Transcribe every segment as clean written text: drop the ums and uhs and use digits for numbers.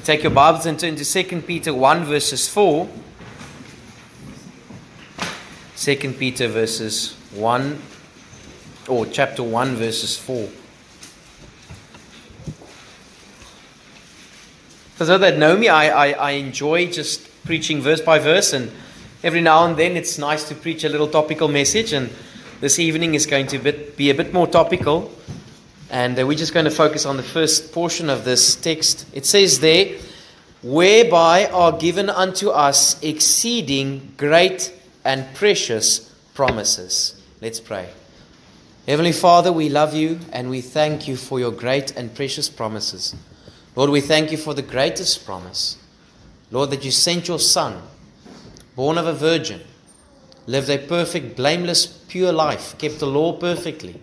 Take your Bibles and turn to 2 Peter 1 verses 4. 2 Peter verses 1, or chapter 1 verses 4. For those that know me, I enjoy just preaching verse by verse, and every now and then it's nice to preach a little topical message, and this evening is going to be a bit more topical. And we're just going to focus on the first portion of this text. It says there, whereby are given unto us exceeding great and precious promises. Let's pray. Heavenly Father, we love you and we thank you for your great and precious promises. Lord, we thank you for the greatest promise. Lord, that you sent your Son, born of a virgin, lived a perfect, blameless, pure life, kept the law perfectly,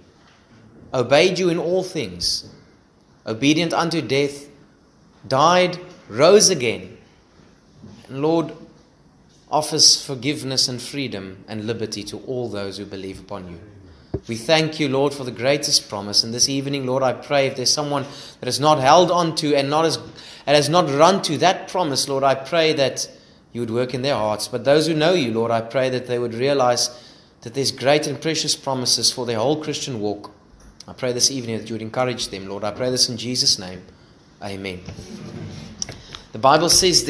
obeyed you in all things, obedient unto death, died, rose again, and Lord, offers forgiveness and freedom and liberty to all those who believe upon you. We thank you, Lord, for the greatest promise. And this evening, Lord, I pray if there's someone that has not held on to and has not run to that promise, Lord, I pray that you would work in their hearts. But those who know you, Lord, I pray that they would realize that there's great and precious promises for their whole Christian walk. I pray this evening that you would encourage them, Lord. I pray this in Jesus' name. Amen. The Bible says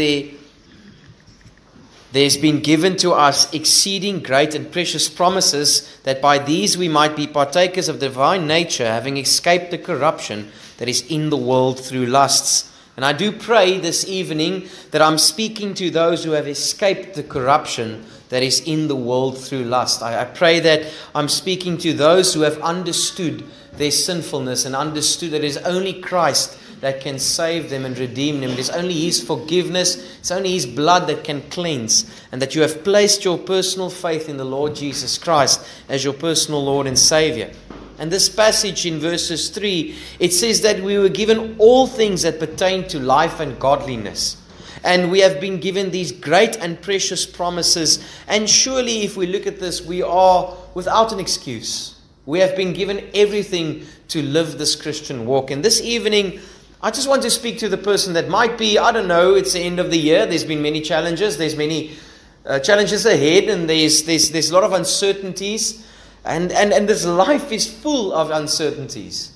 there's been given to us exceeding great and precious promises, that by these we might be partakers of divine nature, having escaped the corruption that is in the world through lusts. And I do pray this evening that I'm speaking to those who have escaped the corruption that is in the world through lust. I pray that I'm speaking to those who have understood their sinfulness and understood that it is only Christ that can save them and redeem them. It is only His forgiveness, it's only His blood that can cleanse, and that you have placed your personal faith in the Lord Jesus Christ as your personal Lord and Savior. And this passage in verses 3, it says that we were given all things that pertain to life and godliness. And we have been given these great and precious promises. And surely if we look at this, we are without an excuse. We have been given everything to live this Christian walk. And this evening, I just want to speak to the person that might be, I don't know, it's the end of the year. There's been many challenges. There's many challenges ahead. And there's a lot of uncertainties. And this life is full of uncertainties.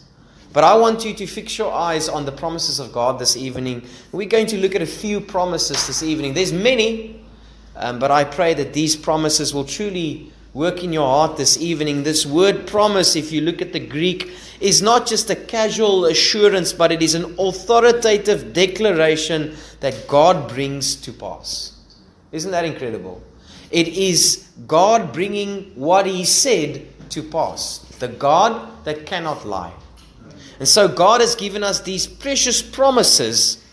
But I want you to fix your eyes on the promises of God this evening. We're going to look at a few promises this evening. There's many, but I pray that these promises will truly work in your heart this evening. This word promise, if you look at the Greek, is not just a casual assurance, but it is an authoritative declaration that God brings to pass. Isn't that incredible? It is God bringing what He said to pass. The God that cannot lie. And so God has given us these precious promises.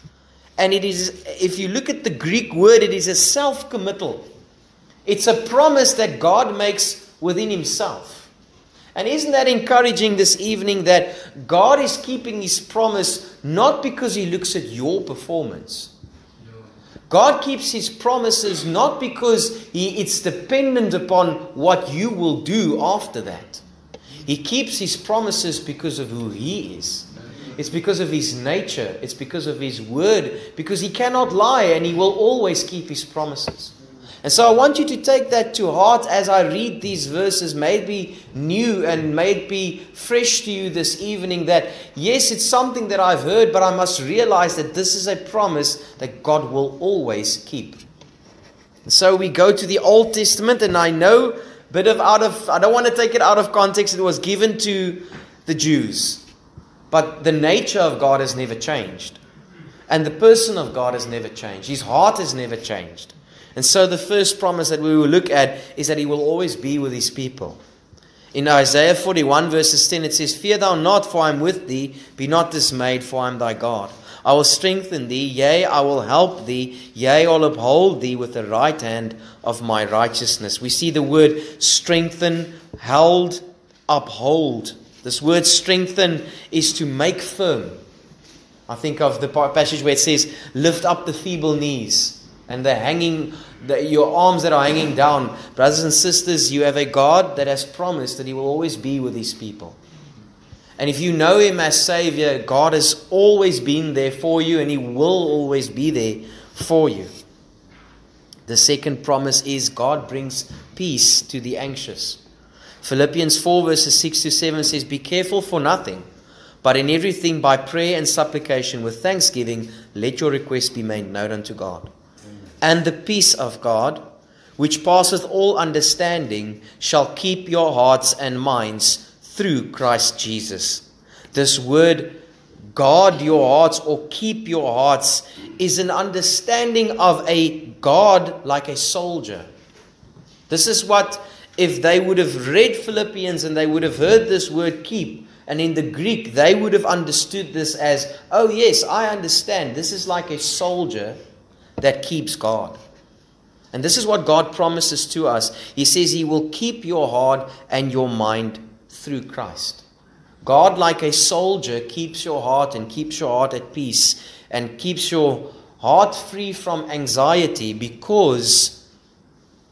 And it is, if you look at the Greek word, it is a self-committal. It's a promise that God makes within Himself. And isn't that encouraging this evening, that God is keeping His promise not because He looks at your performance. God keeps His promises not because it's dependent upon what you will do after that. He keeps His promises because of who He is. It's because of His nature. It's because of His word. Because He cannot lie, and He will always keep His promises. And so I want you to take that to heart as I read these verses. May it be new and may it be fresh to you this evening, that yes, it's something that I've heard, but I must realize that this is a promise that God will always keep. And so we go to the Old Testament, and I know I don't want to take it out of context. It was given to the Jews. But the nature of God has never changed. And the person of God has never changed. His heart has never changed. And so the first promise that we will look at is that He will always be with His people. In Isaiah 41 verses 10 it says, fear thou not, for I am with thee. Be not dismayed, for I am thy God. I will strengthen thee, yea, I will help thee, yea, I will uphold thee with the right hand of my righteousness. We see the word strengthen, held, uphold. This word strengthen is to make firm. I think of the passage where it says, lift up the feeble knees and your arms that are hanging down. Brothers and sisters, you have a God that has promised that He will always be with His people. And if you know Him as Savior, God has always been there for you, and He will always be there for you. The second promise is God brings peace to the anxious. Philippians 4 verses 6 to 7 says, "Be careful for nothing, but in everything by prayer and supplication with thanksgiving, let your requests be made known unto God. And the peace of God, which passeth all understanding, shall keep your hearts and minds through Christ Jesus." This word, guard your hearts or keep your hearts, is an understanding of a God like a soldier. This is what, if they would have read Philippians and they would have heard this word keep, and in the Greek they would have understood this as, oh yes, I understand. This is like a soldier that keeps guard. And this is what God promises to us. He says He will keep your heart and your mind through Christ. God, like a soldier, keeps your heart and keeps your heart at peace and keeps your heart free from anxiety, because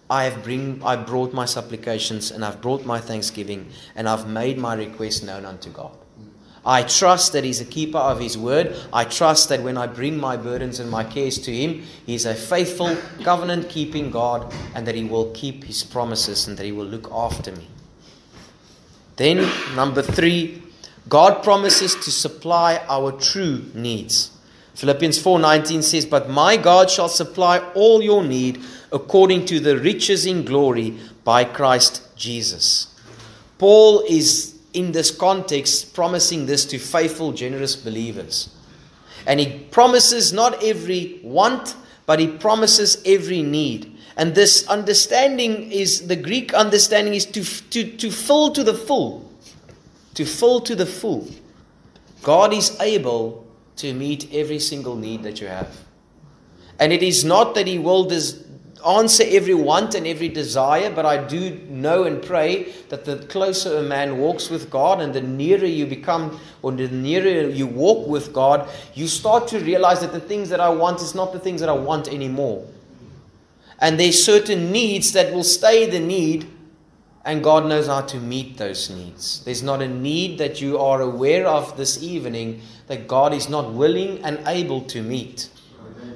I brought my supplications and I've brought my thanksgiving and I've made my request known unto God. I trust that He's a keeper of His word. I trust that when I bring my burdens and my cares to Him, He's a faithful, covenant-keeping God, and that He will keep His promises and that He will look after me. Then, number 3, God promises to supply our true needs. Philippians 4:19 says, "But my God shall supply all your need according to the riches in glory by Christ Jesus." Paul is, in this context, promising this to faithful, generous believers. And he promises not every want, but he promises every need. And this understanding is, the Greek understanding is to fill to the full. To fill to the full. God is able to meet every single need that you have. And it is not that He will answer every want and every desire, but I do know and pray that the closer a man walks with God and the nearer you become, or the nearer you walk with God, you start to realize that the things that I want is not the things that I want anymore. And there's certain needs that will stay the need, and God knows how to meet those needs. There's not a need that you are aware of this evening that God is not willing and able to meet.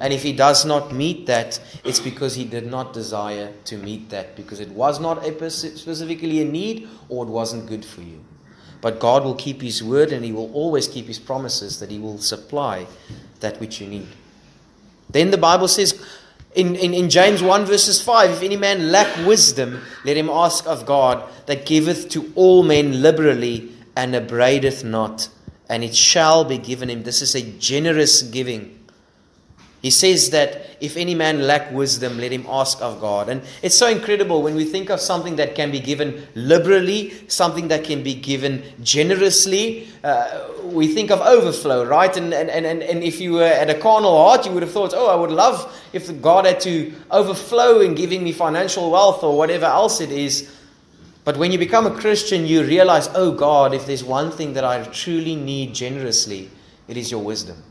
And if He does not meet that, it's because He did not desire to meet that, because it was not specifically a need, or it wasn't good for you. But God will keep His word, and He will always keep His promises that He will supply that which you need. Then the Bible says, in James 1 verses 5, "If any man lack wisdom, let him ask of God, that giveth to all men liberally, and upbraideth not, and it shall be given him." This is a generous giving. He says that if any man lack wisdom, let him ask of God. And it's so incredible when we think of something that can be given liberally, something that can be given generously. We think of overflow, right? And if you were at a carnal heart, you would have thought, oh, I would love if God had to overflow in giving me financial wealth or whatever else it is. But when you become a Christian, you realize, oh God, if there's one thing that I truly need generously, it is your wisdom.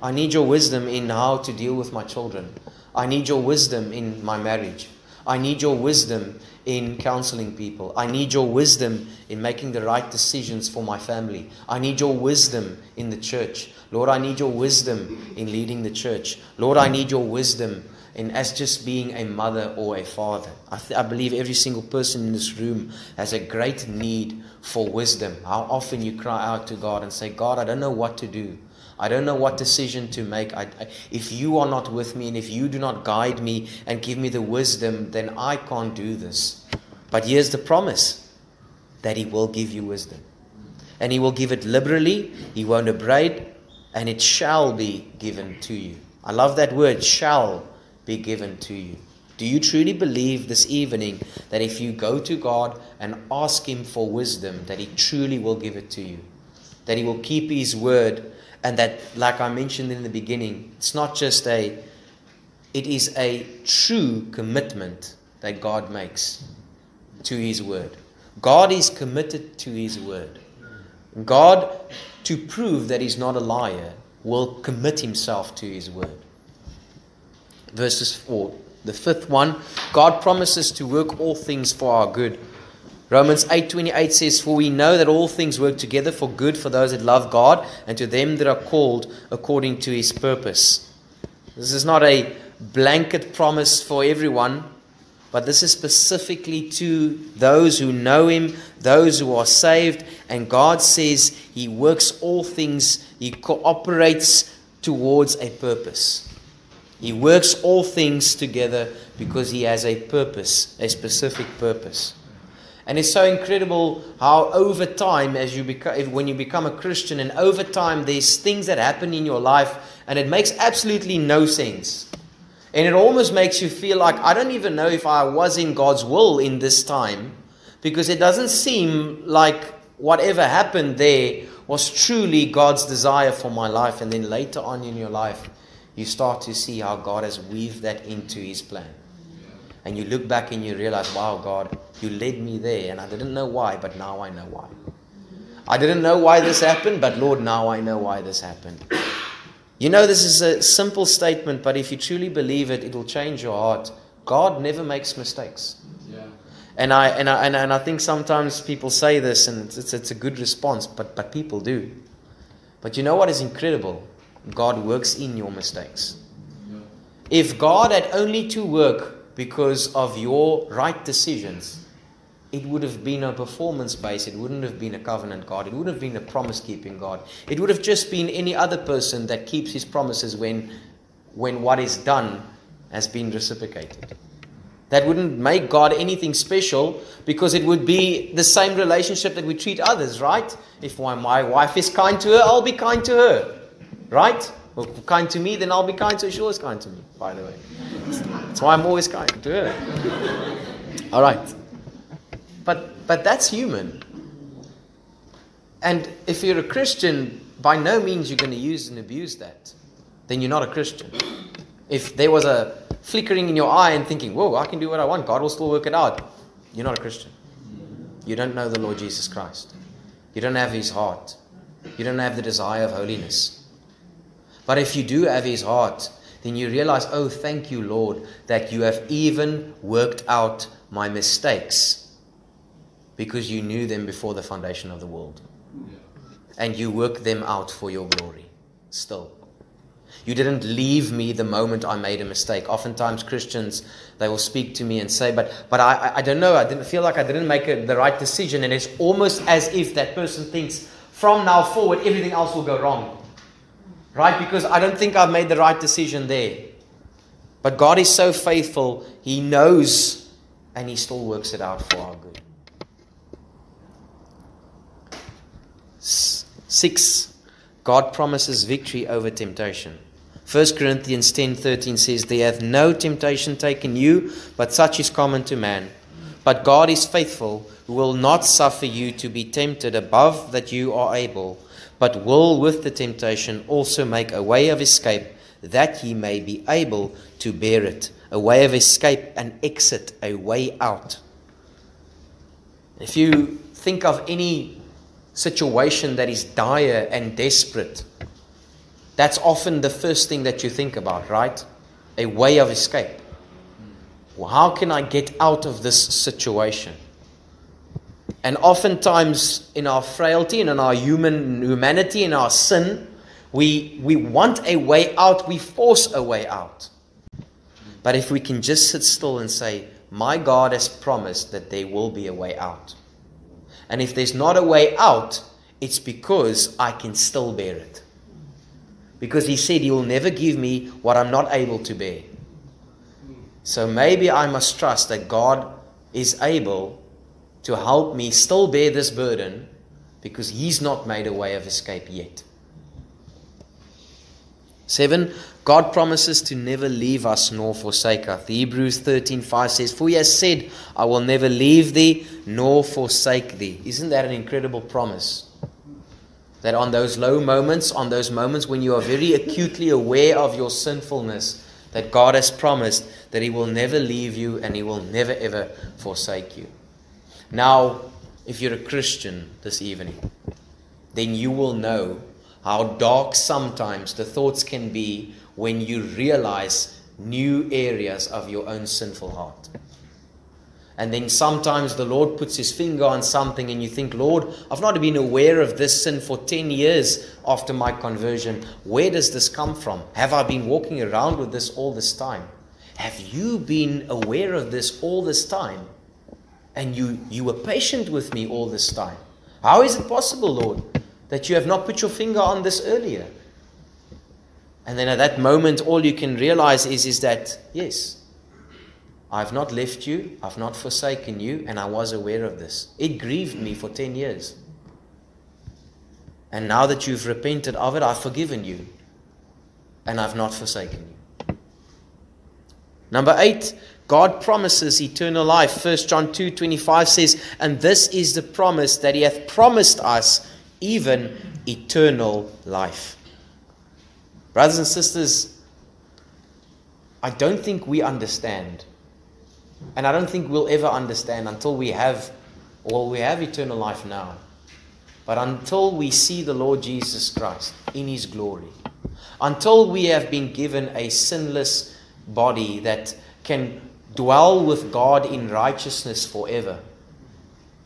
I need your wisdom in how to deal with my children. I need your wisdom in my marriage. I need your wisdom in counseling people. I need your wisdom in making the right decisions for my family. I need your wisdom in the church. Lord, I need your wisdom in leading the church. Lord, I need your wisdom in as just being a mother or a father. I believe every single person in this room has a great need for wisdom. How often you cry out to God and say, God, I don't know what to do. I don't know what decision to make. If you are not with me and if you do not guide me and give me the wisdom, then I can't do this. But here's the promise, that He will give you wisdom. And He will give it liberally. He won't upbraid, and it shall be given to you. I love that word, shall be given to you. Do you truly believe this evening that if you go to God and ask Him for wisdom, that He truly will give it to you? That He will keep His word? And that, like I mentioned in the beginning, it's not just it is a true commitment that God makes to His word. God is committed to His word. God, to prove that He's not a liar, will commit Himself to His word. Verses 4, the fifth one, God promises to work all things for our good. Romans 8:28 says, "For we know that all things work together for good for those that love God and to them that are called according to His purpose." This is not a blanket promise for everyone, but this is specifically to those who know Him, those who are saved. And God says He works all things, He cooperates towards a purpose. He works all things together because He has a purpose, a specific purpose. And it's so incredible how over time, when you become a Christian, and over time there's things that happen in your life and it makes absolutely no sense. And it almost makes you feel like, I don't even know if I was in God's will in this time, because it doesn't seem like whatever happened there was truly God's desire for my life. And then later on in your life, you start to see how God has weaved that into His plan. And you look back and you realize, wow, God, you led me there. And I didn't know why, but now I know why. I didn't know why this happened, but Lord, now I know why this happened. You know, this is a simple statement, but if you truly believe it, it will change your heart. God never makes mistakes. Yeah. And I think sometimes people say this, and it's a good response, but people do. But you know what is incredible? God works in your mistakes. Yeah. If God had only to work because of your right decisions, it would have been a performance base. It wouldn't have been a covenant God. It wouldn't have been a promise-keeping God. It would have just been any other person that keeps his promises when what is done has been reciprocated. That wouldn't make God anything special, because it would be the same relationship that we treat others, right? If my wife is kind to her, I'll be kind to her, right? Or kind to me, then I'll be kind to her. She's always kind to me, by the way. That's why I'm always kind to her. All right. But that's human. And if you're a Christian, by no means you're going to use and abuse that. Then you're not a Christian. If there was a flickering in your eye and thinking, whoa, I can do what I want, God will still work it out, you're not a Christian. You don't know the Lord Jesus Christ. You don't have His heart. You don't have the desire of holiness. But if you do have His heart, then you realize, oh, thank you, Lord, that you have even worked out my mistakes, because you knew them before the foundation of the world. And you worked them out for your glory still. You didn't leave me the moment I made a mistake. Oftentimes Christians, they will speak to me and say, but I don't know, I didn't feel like I didn't make the right decision. And it's almost as if that person thinks, from now forward, everything else will go wrong. Right? Because I don't think I've made the right decision there. But God is so faithful, He knows, and He still works it out for our good. 6. God promises victory over temptation. 1 Corinthians 10:13 says, "There hath no temptation taken you, but such is common to man. But God is faithful, who will not suffer you to be tempted above that you are able, but will with the temptation also make a way of escape, that ye may be able to bear it." A way of escape, an exit, a way out. If you think of any situation that is dire and desperate, that's often the first thing that you think about, right? A way of escape. Well, how can I get out of this situation? And oftentimes in our frailty and in our humanity and our sin, we want a way out, we force a way out. But if we can just sit still and say, my God has promised that there will be a way out. And if there's not a way out, it's because I can still bear it. Because He said He will never give me what I'm not able to bear. So maybe I must trust that God is able to help me still bear this burden, because He's not made a way of escape yet. 7. God promises to never leave us nor forsake us. Hebrews 13:5 says, "For He has said, I will never leave thee nor forsake thee." Isn't that an incredible promise? That on those low moments, on those moments when you are very acutely aware of your sinfulness, that God has promised that He will never leave you and He will never ever forsake you. Now, if you're a Christian this evening, then you will know how dark sometimes the thoughts can be when you realize new areas of your own sinful heart. And then sometimes the Lord puts his finger on something and you think, Lord, I've not been aware of this sin for 10 years after my conversion. Where does this come from? Have I been walking around with this all this time? Have you been aware of this all this time? And you were patient with me all this time. How is it possible, Lord, that you have not put your finger on this earlier? And then at that moment, all you can realize is that, yes, I've not left you, I've not forsaken you, and I was aware of this. It grieved me for 10 years. And now that you've repented of it, I've forgiven you, and I've not forsaken you. Number 8, God promises eternal life. 1 John 2:25 says, and this is the promise that he hath promised us, even eternal life. Brothers and sisters, I don't think we understand. And I don't think we'll ever understand until we have eternal life now. But until we see the Lord Jesus Christ in his glory, until we have been given a sinless body that can dwell with God in righteousness forever,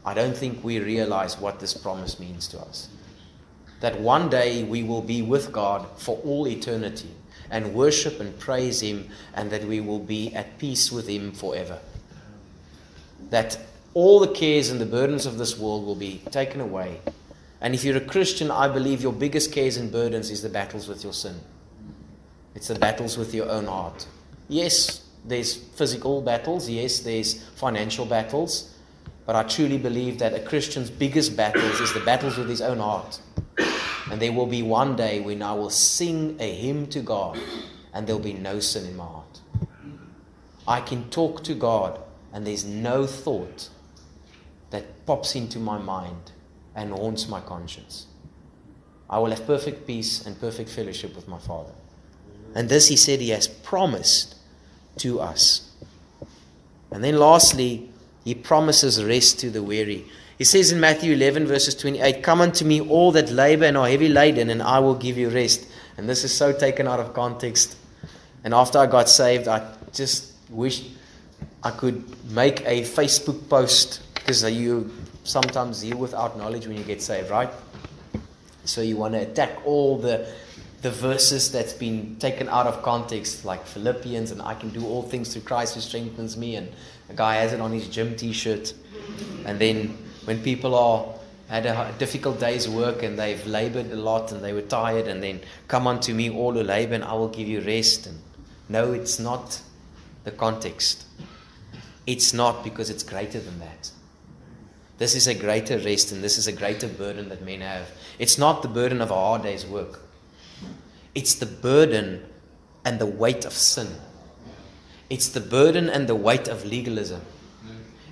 I don't think we realize what this promise means to us. That one day we will be with God for all eternity and worship and praise him, and that we will be at peace with him forever. That all the cares and the burdens of this world will be taken away. And if you're a Christian, I believe your biggest cares and burdens is the battles with your sin. It's the battles with your own heart. Yes, there's physical battles. Yes, there's financial battles. But I truly believe that a Christian's biggest battles is the battles with his own heart. And there will be one day when I will sing a hymn to God and there will be no sin in my heart. I can talk to God and there's no thought that pops into my mind and haunts my conscience. I will have perfect peace and perfect fellowship with my Father. And this, he said, he has promised to us. And then lastly, he promises rest to the weary. He says in Matthew 11 verses 28, come unto me all that labor and are heavy laden, and I will give you rest. And this is so taken out of context. And after I got saved, I just wished I could make a Facebook post, because you sometimes heal without knowledge when you get saved, right? So you want to attack all the verses that's been taken out of context, like Philippians, and I can do all things through Christ who strengthens me, and a guy has it on his gym t-shirt. And then when people had a difficult day's work and they've labored a lot and they were tired, and then come unto me all who labor and I will give you rest. And no, it's not the context. It's not, because it's greater than that. This is a greater rest, and this is a greater burden that men have. It's not the burden of a hard day's work. It's the burden and the weight of sin. It's the burden and the weight of legalism.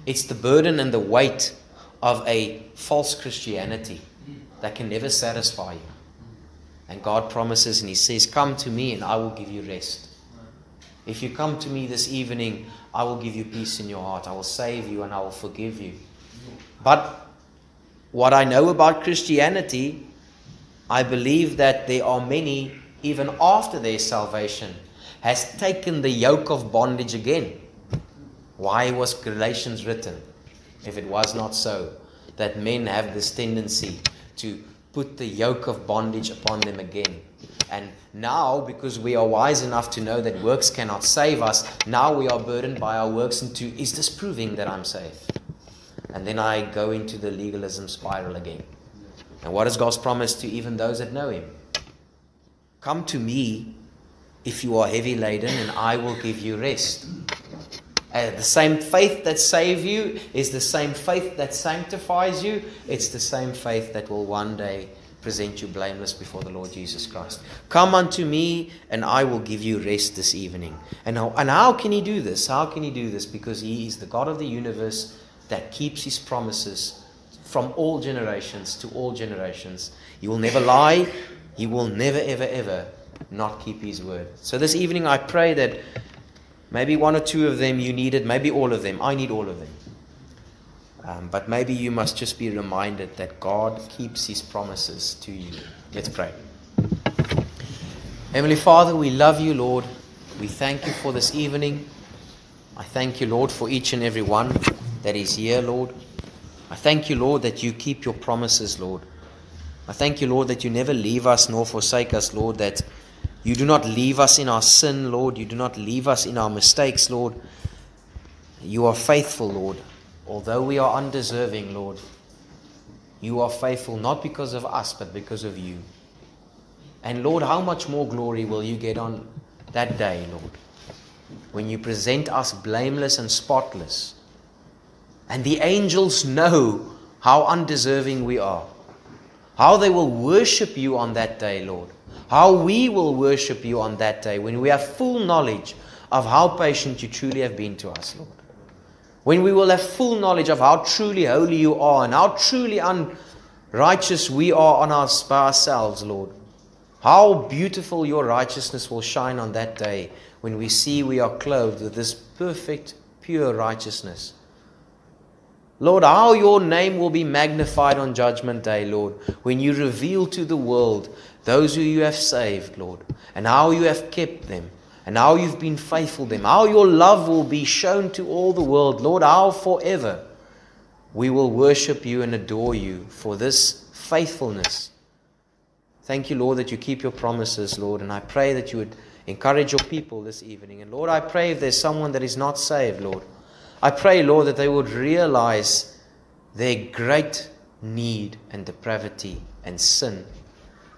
It's the burden and the weight of a false Christianity that can never satisfy you. And God promises, and he says, come to me and I will give you rest. If you come to me this evening, I will give you peace in your heart. I will save you and I will forgive you. But what I know about Christianity, I believe that there are many, even after their salvation, has taken the yoke of bondage again. Why was Galatians written, if it was not so, that men have this tendency to put the yoke of bondage upon them again? And now, because we are wise enough to know that works cannot save us, now we are burdened by our works into, is this proving that I'm saved? And then I go into the legalism spiral again. And what is God's promise to even those that know him? Come to me if you are heavy laden, and I will give you rest. The same faith that saves you is the same faith that sanctifies you. It's the same faith that will one day present you blameless before the Lord Jesus Christ. Come unto me and I will give you rest this evening. And how can he do this? How can he do this? Because he is the God of the universe that keeps his promises from all generations to all generations. He will never lie. He will never, ever, ever not keep his word. So this evening I pray that maybe one or two of them you needed, maybe all of them. I need all of them. But maybe you must just be reminded that God keeps his promises to you. Let's pray. Heavenly Father, we love you, Lord. We thank you for this evening. I thank you, Lord, for each and every one. that is here, Lord. I thank you, Lord, that you keep your promises, Lord. I thank you, Lord, that you never leave us nor forsake us, Lord, that you do not leave us in our sin, Lord. You do not leave us in our mistakes, Lord. You are faithful, Lord. Although we are undeserving, Lord, you are faithful not because of us, but because of you. And Lord, how much more glory will you get on that day, Lord, when you present us blameless and spotless, and the angels know how undeserving we are, how they will worship you on that day, Lord, how we will worship you on that day when we have full knowledge of how patient you truly have been to us, Lord. When we will have full knowledge of how truly holy you are and how truly unrighteous we are by ourselves, Lord. How beautiful your righteousness will shine on that day when we see we are clothed with this perfect, pure righteousness. Lord, how your name will be magnified on Judgment Day, Lord, when you reveal to the world those who you have saved, Lord, and how you have kept them, and how you've been faithful to them, how your love will be shown to all the world, Lord, how forever we will worship you and adore you for this faithfulness. Thank you, Lord, that you keep your promises, Lord, and I pray that you would encourage your people this evening. And Lord, I pray if there's someone that is not saved, Lord, I pray, Lord, that they would realize their great need and depravity and sin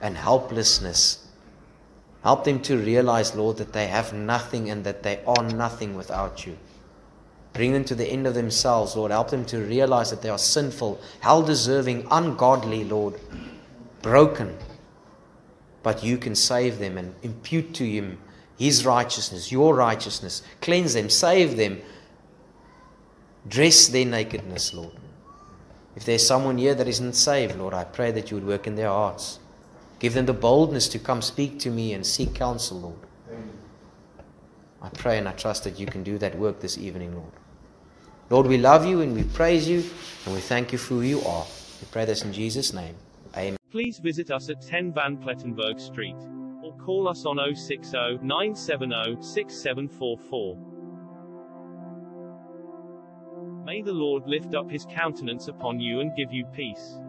and helplessness. Help them to realize, Lord, that they have nothing and that they are nothing without you. Bring them to the end of themselves, Lord. Help them to realize that they are sinful, hell-deserving, ungodly, Lord, broken. But you can save them and impute to him his righteousness, your righteousness. Cleanse them, save them. Dress their nakedness, Lord. If there's someone here that isn't saved, Lord, I pray that you would work in their hearts. Give them the boldness to come speak to me and seek counsel, Lord. Amen. I pray and I trust that you can do that work this evening, Lord. Lord, we love you and we praise you and we thank you for who you are. We pray this in Jesus' name. Amen. Please visit us at 10 Van Plettenberg Street or call us on 060 970 6744. May the Lord lift up his countenance upon you and give you peace.